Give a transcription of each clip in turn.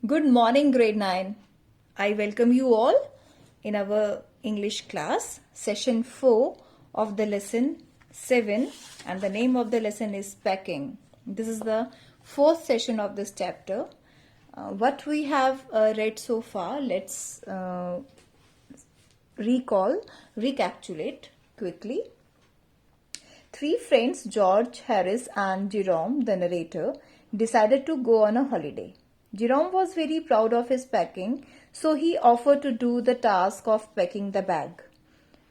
Good morning, grade 9. I welcome you all in our English class, session 4 of the lesson 7, and the name of the lesson is packing. This is the fourth session of this chapter. What we have read so far, let's recapitulate quickly. Three friends, George, Harris, and Jerome, the narrator, decided to go on a holiday. Jerome was very proud of his packing, so he offered to do the task of packing the bag.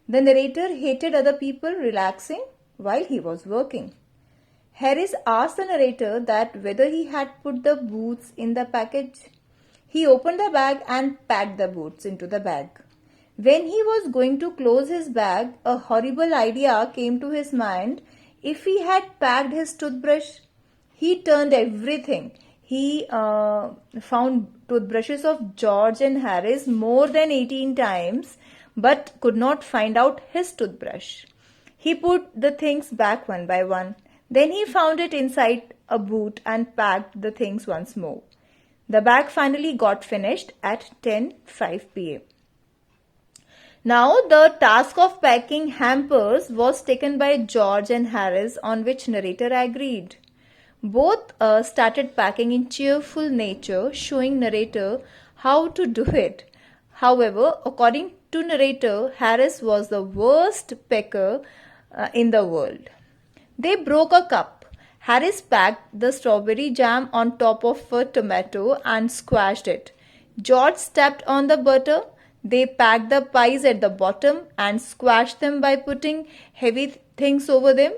The narrator hated other people relaxing while he was working. Harris asked the narrator that whether he had put the boots in the package. He opened the bag and packed the boots into the bag. When he was going to close his bag, a horrible idea came to his mind. If he had packed his toothbrush, he turned everything. He found toothbrushes of George and Harris more than 18 times, but could not find out his toothbrush. He put the things back one by one. Then he found it inside a boot and packed the things once more. The bag finally got finished at 10:05 p.m. Now the task of packing hampers was taken by George and Harris, on which narrator agreed. Both started packing in cheerful nature, showing narrator how to do it. However, according to narrator, Harris was the worst packer in the world. They broke a cup. Harris packed the strawberry jam on top of a tomato and squashed it. George stepped on the butter. They packed the pies at the bottom and squashed them by putting heavy things over them.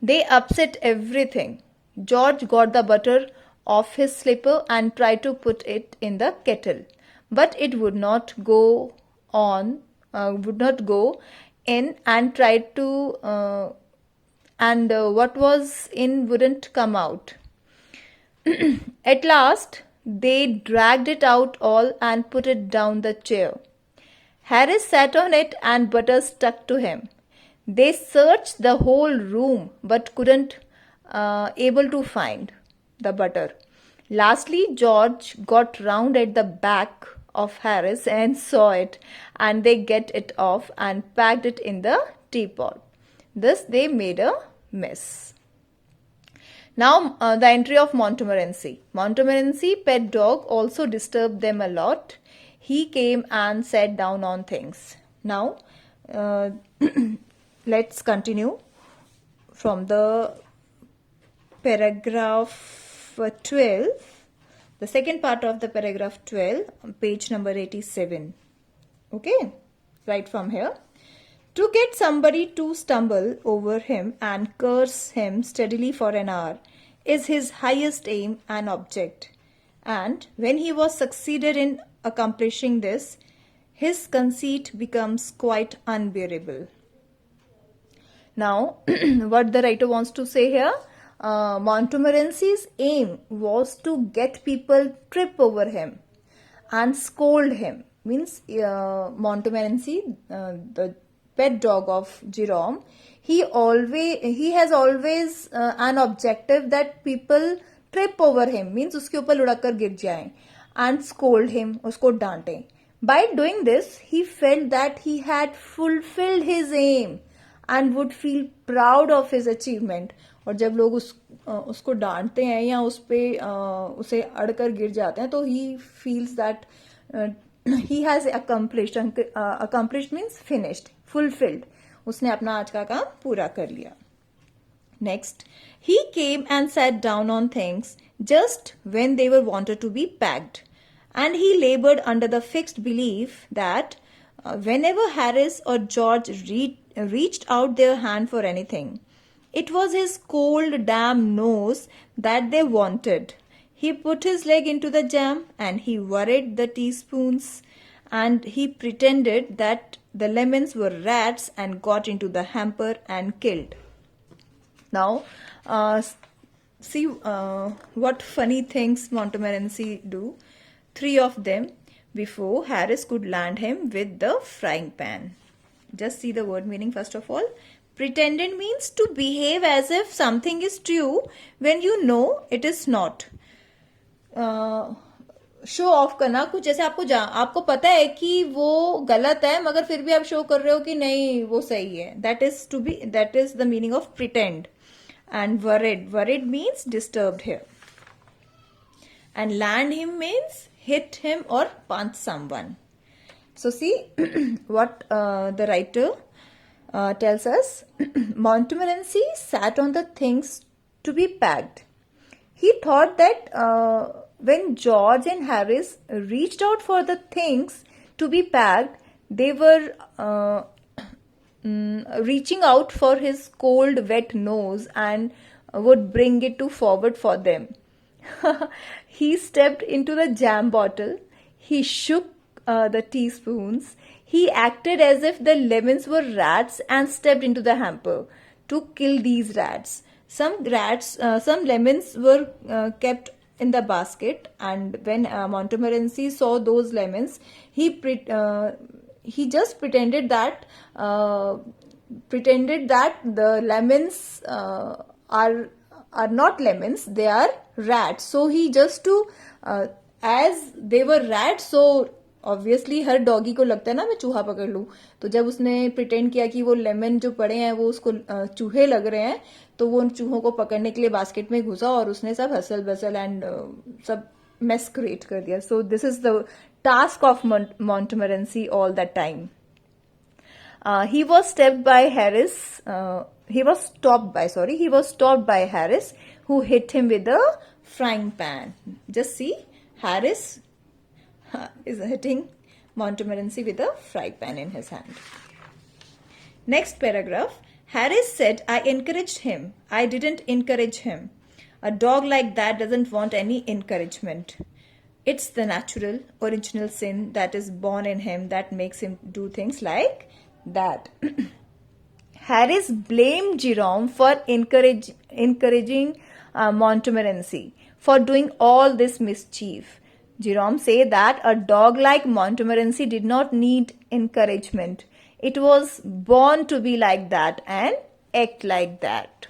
They upset everything. George got the butter off his slipper and tried to put it in the kettle, but it would not go in, and tried to what was in wouldn't come out. At last, they dragged it out all and put it down the chair. Harris sat on it and butter stuck to him. They searched the whole room but couldn't able to find the butter. Lastly, George got round at the back of Harris and saw it, and they get it off and packed it in the teapot. Thus they made a mess. Now the entry of Montmorency. Montmorency, pet dog, also disturbed them a lot. He came and sat down on things. Now let's continue from the paragraph 12, the second part of the paragraph 12, page number 87. Okay, right from here. To get somebody to stumble over him and curse him steadily for an hour is his highest aim and object. And when he was succeeded in accomplishing this, his conceit becomes quite unbearable. Now, what the writer wants to say here, Montmorency's aim was to get people trip over him and scold him. Means Montmorency, the pet dog of Jerome, he has always an objective that people trip over him, means उसके ऊपर लुढ़क गिर जाएं, and scold him, उसको डांटें. By doing this, he felt that he had fulfilled his aim and would feel proud of his achievement. और जब लोग उसको डांटते हैं या उसे अड़कर गिर जाते हैं, तो he feels that he has accomplished. Accomplished means finished, fulfilled. उसने अपना आज का काम पूरा कर लिया. Next, he came and sat down on things just when they were wanted to be packed, and he labored under the fixed belief that whenever Harris or George reached out their hand for anything, it was his cold, damp nose that they wanted. He put his leg into the jam and he worried the teaspoons, and he pretended that the lemons were rats and got into the hamper and killed. Now, see what funny things Montmorency do. 3 of them before Harris could land him with the frying pan. Just see the word meaning first of all. Pretended means to behave as if something is true when you know it is not. Show off करना कुछ, जैसे आपको पता है कि वो गलत है मगर फिर भी आप शो कर रहे हो कि नहीं वो सही है, that is the meaning of pretend. And worried means disturbed here. And land him means hit him or punch someone. So see what the writer tells us. Montmorency sat on the things to be packed. He thought that when George and Harris reached out for the things to be packed, they were reaching out for his cold, wet nose and would bring it to forward for them. He stepped into the jam bottle. He shook the teaspoons. He acted as if the lemons were rats and stepped into the hamper to kill these rats. Some lemons were kept in the basket, and when Montmorency saw those lemons, he just pretended that the lemons are not lemons, they are rats. So he just to as they were rats, so obviously her doggy को लगता है ना मैं चूहा पकड़ लूं, तो जब उसने प्रिटेंड किया कि वो लेमन जो पड़े हैं वो उसको चूहे लग रहे हैं, तो वो उन चूहों को पकड़ने के लिए बास्केट में घुसा और उसने सब हसल बसल एंड सब मेस क्रिएट कर दिया. So this is the task of Montmorency all that time. He was stopped by Harris, who hit him with a frying pan. Just see, Harris is hitting Montmorency with a frying pan in his hand. Next paragraph. Harris said, I encouraged him. I didn't encourage him. A dog like that doesn't want any encouragement. It's the natural, original sin that is born in him that makes him do things like that. Harris blamed Jerome for encouraging Montmorency for doing all this mischief. Jerome said that a dog like Montmorency did not need encouragement. It was born to be like that and act like that.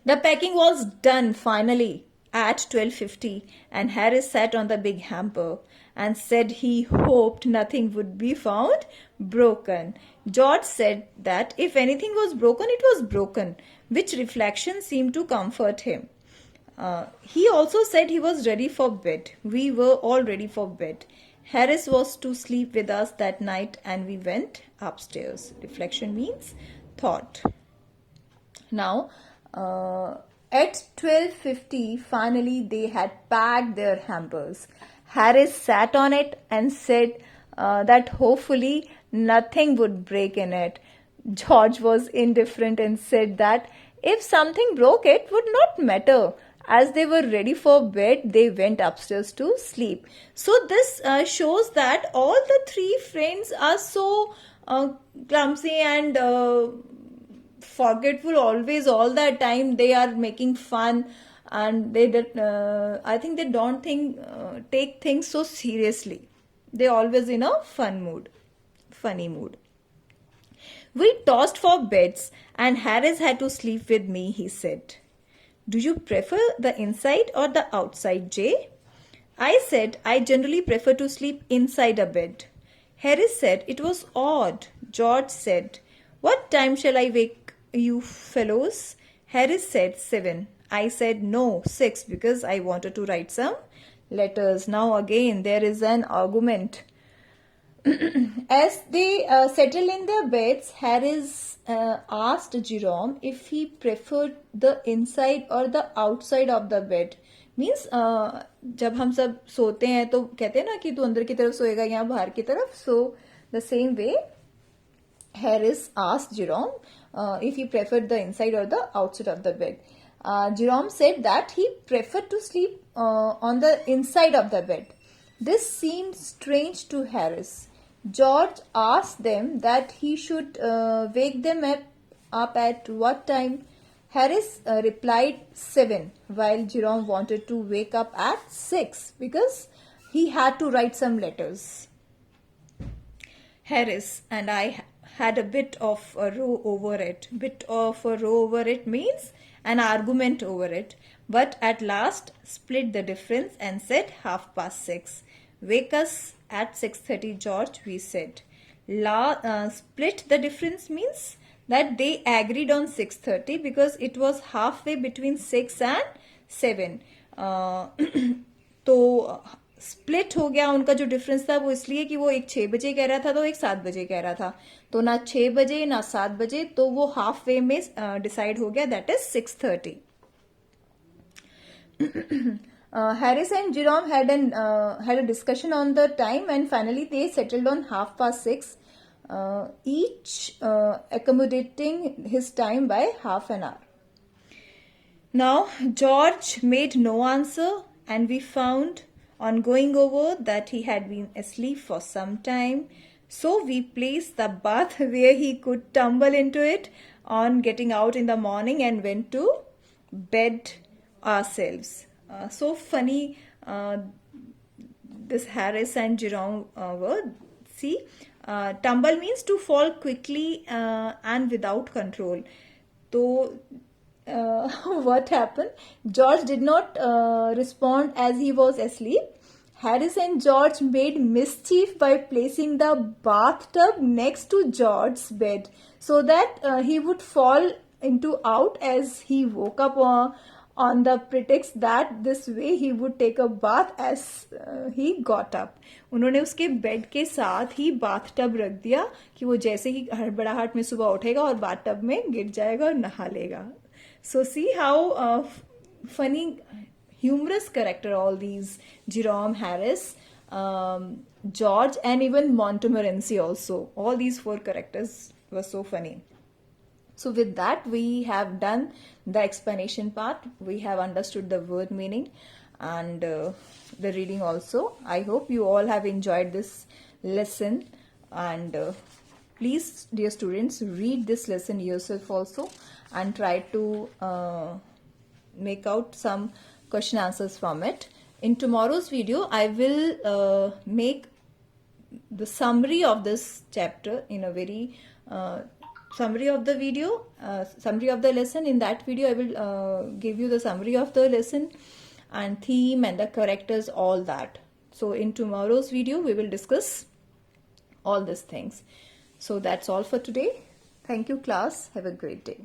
The packing was done finally at 12:50, and Harris sat on the big hamper and said he hoped nothing would be found broken. George said that if anything was broken, it was broken, which reflection seemed to comfort him. He also said he was ready for bed. We were all ready for bed. Harris was to sleep with us that night, and we went upstairs. Reflection means thought. Now, at 12:50, finally they had packed their hampers. Harris sat on it and said that hopefully nothing would break in it. George was indifferent and said that if something broke, it would not matter. As they were ready for bed, they went upstairs to sleep. So this shows that all the three friends are so clumsy and forgetful always, all that time. They are making fun, and I think they don't take things so seriously. They always in a funny mood. We tossed for beds, and Harris had to sleep with me, he said. Do you prefer the inside or the outside, Jay? I said I generally prefer to sleep inside a bed. Harris said it was odd. George said, what time shall I wake you fellows? Harris said 7. I said no, 6, because I wanted to write some letters. Now again there is an argument. As they settled in their beds, Harris asked Jerome if he preferred the inside or the outside of the bed. Means जब हम सब सोते हैं तो कहते हैं ना कि तू अंदर की तरफ सोएगा या बाहर की तरफ. So the same way Harris asked Jerome if he preferred the inside or the outside of the bed. Jerome said that he preferred to sleep on the inside of the bed. This seemed strange to Harris. George asked them that he should wake them up at what time. Harris replied 7, while Jerome wanted to wake up at 6 because he had to write some letters. Harris and I had a bit of a row over it. Bit of a row over it means an argument over it. but at last split the difference and said 6:30. Wake us at 6:30, George, we said. Split the difference means that they agreed on 6:30 because it was halfway between 6 and 7. तो split हो गया उनका जो difference था वो इसलिए कि वो एक 6 बजे कह रहा था तो एक 7 बजे कह रहा था, तो ना 6 बजे ना 7 बजे, तो वो हाफ वे में डिसाइड हो गया, that is 6:30. Harris and Jerome had a discussion on the time, and finally they settled on 6:30, each accommodating his time by half an hour. Now George made no answer, and we found on going over that he had been asleep for some time. So we placed the bath where he could tumble into it on getting out in the morning and went to bed ourselves. So funny, this Harris and Jerome were. See, tumble means to fall quickly and without control. So what happened? George did not respond as he was asleep. Harris and George made mischief by placing the bathtub next to George's bed so that he would fall into out as he woke up on the pretext that this way he would take a bath as he got up. उन्होंने उसके bed के साथ ही bathtub रख दिया कि वो जैसे ही हड़बड़ाहट में सुबह उठेगा और बाथटब में गिर जाएगा और नहा लेगा. So see how funny, humorous character all these Jerome, Harris, George, and even Montmorency also. All these 4 characters were so funny. So with that, we have done the explanation part. We have understood the word meaning and the reading also. I hope you all have enjoyed this lesson, and please, dear students, read this lesson yourself also and try to make out some question answers from it. In tomorrow's video, I will make the summary of this chapter in a very summary of the video, summary of the lesson. In that video, I will give you the summary of the lesson and theme and the characters, all that. So in tomorrow's video, we will discuss all these things. So that's all for today. Thank you, class. Have a great day.